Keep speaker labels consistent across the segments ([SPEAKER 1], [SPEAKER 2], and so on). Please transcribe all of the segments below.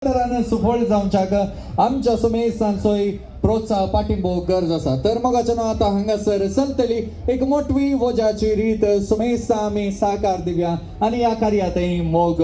[SPEAKER 1] सुफळ जावच्याक आमच्या सुमेश सांचोय प्रोत्साह पाठिंबो गरज आसा तर मग आता हांगासर चलतली एक मोठवी वजाची रीत सुमेश आमी साकार दिव्या आणि ह्या कार्यातय मोग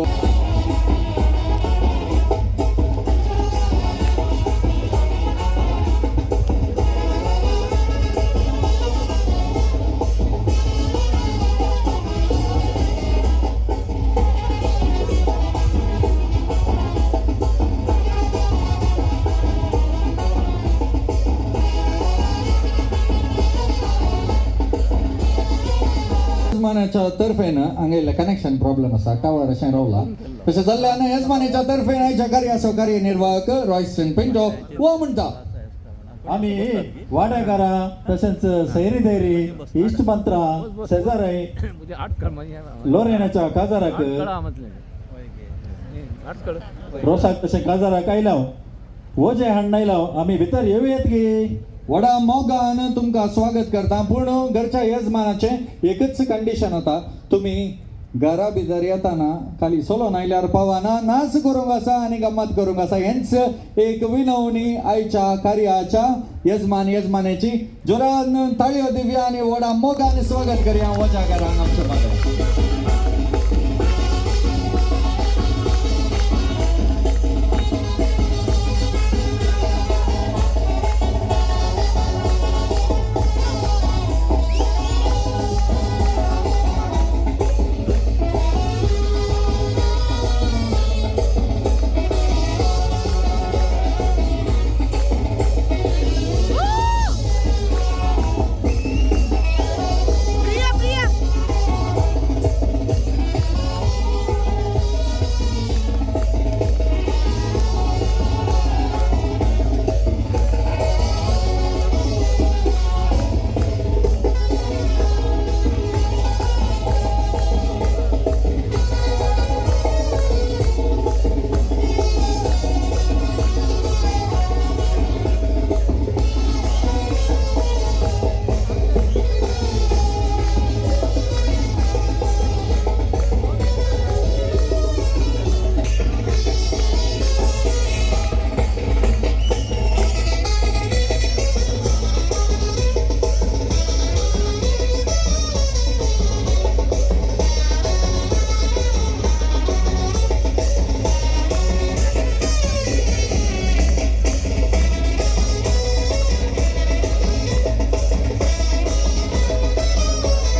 [SPEAKER 1] यजमानाच्या तर्फेन हांगेले कनेक्शन प्रॉब्लेम आसा टावर अशें रावला तशें जाल्ल्यान यजमानाच्या तर्फेन आयच्या कार्या सहकार्य निर्वाहक रॉयस्टन पिंटो वो म्हणटा
[SPEAKER 2] आम्ही वाडेकारां तशेंच सैरी दैरी इश्ट मंत्रा शेजाराय लोरेनाच्या काजाराक रोसाक तशें काजाराक आयलां वो जे हाडनायलां आमी भितर येवयात गे
[SPEAKER 1] व्हडा मोगान तुमकां स्वागत करता पूण घरच्या यजमानाचे एकच कंडिशन आसा तुम्ही घरा भितर येताना खाली सोलोन आयल्यार पावना नाच करूंक आसा आनी गम्मत करूंक आसा हेंच एक विनवणी आयच्या कार्याच्या यजमानेची जोरान ताळयो दिवया आनी व्हडा मोगान स्वागत करया वजाकारांक आमच्या मागे